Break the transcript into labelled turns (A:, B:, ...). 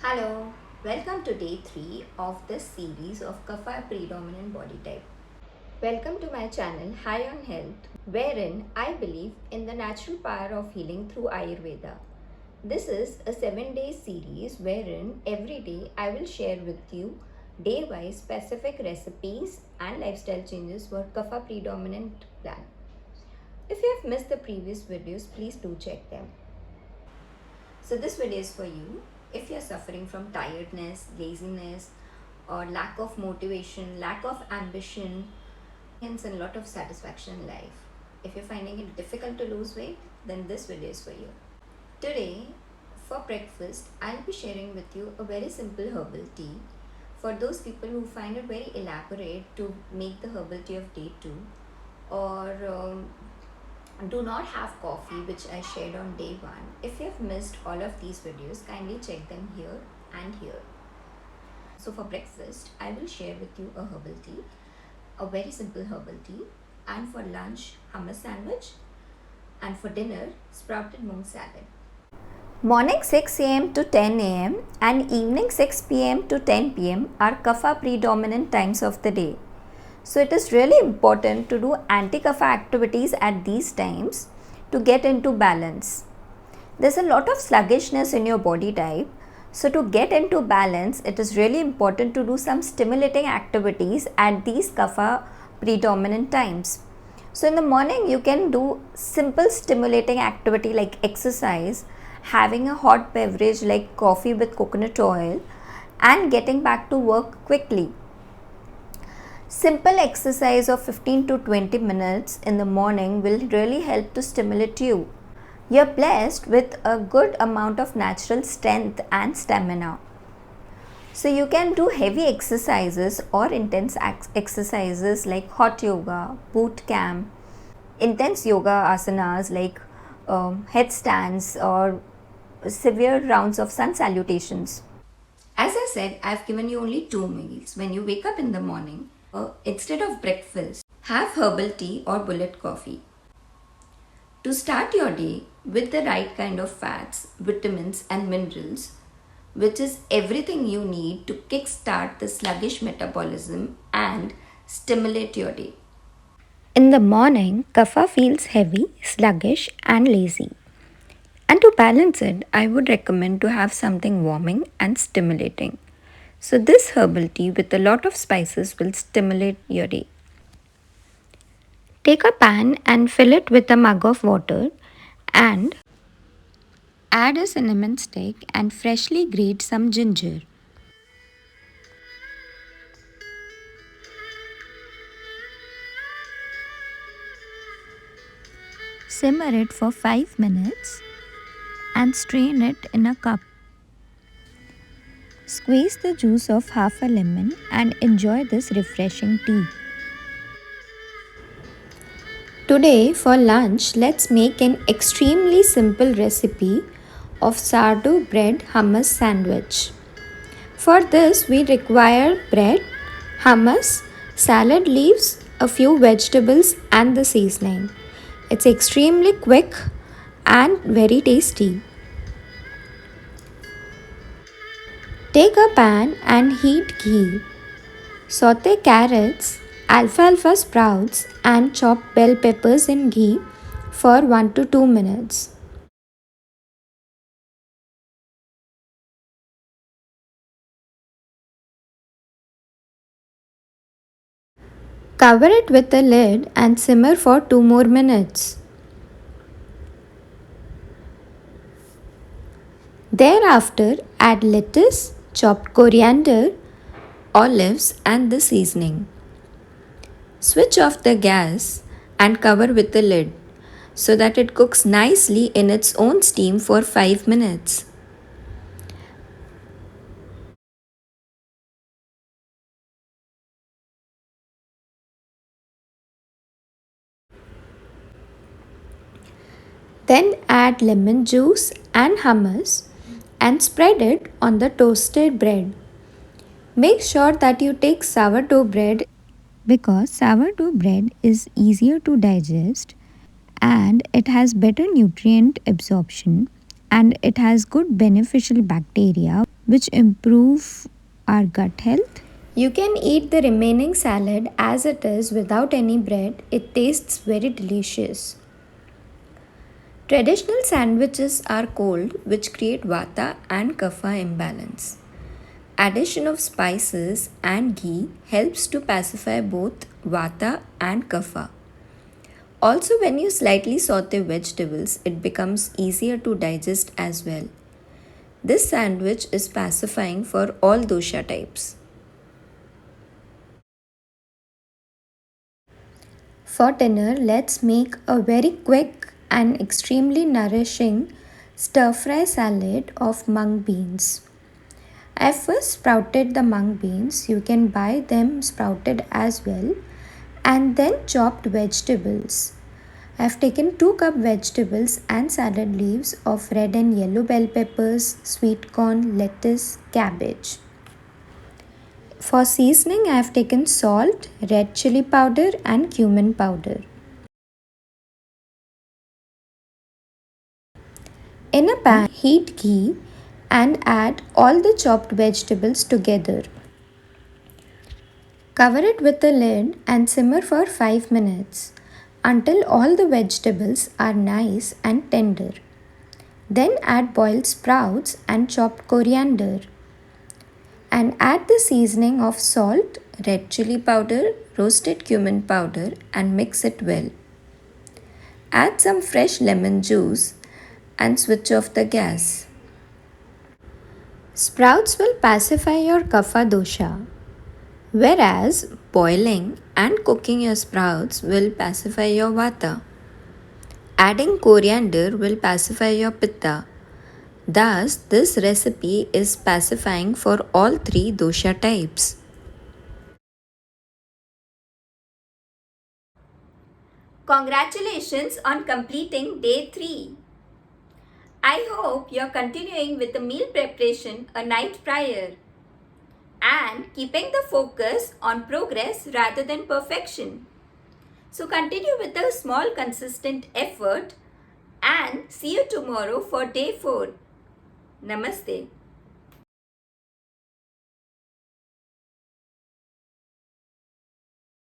A: Hello, welcome to day 3 of this series of Kapha predominant body type. Welcome to my channel High on Health, wherein I believe in the natural power of healing through Ayurveda. This is a 7-day series wherein every day I will share with you day wise specific recipes and lifestyle changes for Kapha predominant plan. If you have missed the previous videos, please do check them. So this video is for you if you're suffering from tiredness, laziness, or lack of motivation, lack of ambition, hence a lot of satisfaction in life. If you're finding it difficult to lose weight, then this video is for you. Today, for breakfast, I'll be sharing with you a very simple herbal tea. For those people who find it very elaborate to make the herbal tea of day 2, or do not have coffee, which I shared on day 1. If you have missed all of these videos, kindly check them here and here. So for breakfast, I will share with you a herbal tea, a very simple herbal tea, and for lunch, hummus sandwich, and for dinner, sprouted mung salad. Morning 6 am to 10 am and evening 6 pm to 10 pm are Kapha predominant times of the day. So it is really important to do anti-Kapha activities at these times to get into balance. There's a lot of sluggishness in your body type. So to get into balance, it is really important to do some stimulating activities at these Kapha predominant times. So in the morning, you can do simple stimulating activity like exercise, having a hot beverage like coffee with coconut oil, and getting back to work quickly. Simple exercise of 15 to 20 minutes in the morning will really help to stimulate you. You're blessed with a good amount of natural strength and stamina. So you can do heavy exercises or intense exercises like hot yoga, boot camp, intense yoga asanas like headstands or severe rounds of sun salutations. As I said, I've given you only 2 meals. When you wake up in the morning, instead of breakfast, have herbal tea or bullet coffee. To start your day with the right kind of fats, vitamins and minerals, which is everything you need to kickstart the sluggish metabolism and stimulate your day. In the morning, Kapha feels heavy, sluggish and lazy. And to balance it, I would recommend to have something warming and stimulating. So this herbal tea with a lot of spices will stimulate your day. Take a pan and fill it with a mug of water and add a cinnamon stick and freshly grate some ginger. Simmer it for 5 minutes and strain it in a cup. Squeeze the juice of half a lemon and enjoy this refreshing tea. Today for lunch, let's make an extremely simple recipe of sourdough bread hummus sandwich. For this, we require bread, hummus, salad leaves, a few vegetables and the seasoning. It's extremely quick and very tasty. Take a pan and heat ghee. Saute carrots, alfalfa sprouts and chop bell peppers in ghee for 1 to 2 minutes. Cover it with a lid and simmer for 2 more minutes. Thereafter, add lettuce, chopped coriander, olives and the seasoning. Switch off the gas and cover with the lid so that it cooks nicely in its own steam for 5 minutes. Then add lemon juice and hummus and spread it on the toasted bread. Make sure that you take sourdough bread because sourdough bread is easier to digest and it has better nutrient absorption and it has good beneficial bacteria
B: which improve our gut health.
A: You can eat the remaining salad as it is without any bread. It tastes very delicious. Traditional sandwiches are cold, which create vata and kapha imbalance. Addition of spices and ghee helps to pacify both vata and kapha. Also, when you slightly saute vegetables, it becomes easier to digest as well. This sandwich is pacifying for all dosha types. For dinner, let's make a very quick and extremely nourishing stir fry salad of mung beans. I first sprouted the mung beans. You can buy them sprouted as well, and then chopped vegetables. I have taken 2 cup vegetables and salad leaves of red and yellow bell peppers, sweet corn, lettuce, cabbage. For seasoning, I have taken salt, red chili powder, and cumin powder. In a pan, heat ghee and add all the chopped vegetables together. Cover it with a lid and simmer for 5 minutes until all the vegetables are nice and tender. Then add boiled sprouts and chopped coriander. And add the seasoning of salt, red chili powder, roasted cumin powder and mix it well. Add some fresh lemon juice and switch off the gas. Sprouts will pacify your kapha dosha, whereas boiling and cooking your sprouts will pacify your vata. Adding coriander will pacify your pitta. Thus, this recipe is pacifying for all 3 dosha types. Congratulations on completing day 3. I hope you're continuing with the meal preparation a night prior and keeping the focus on progress rather than perfection. So continue with a small consistent effort and see you tomorrow for day 4. Namaste.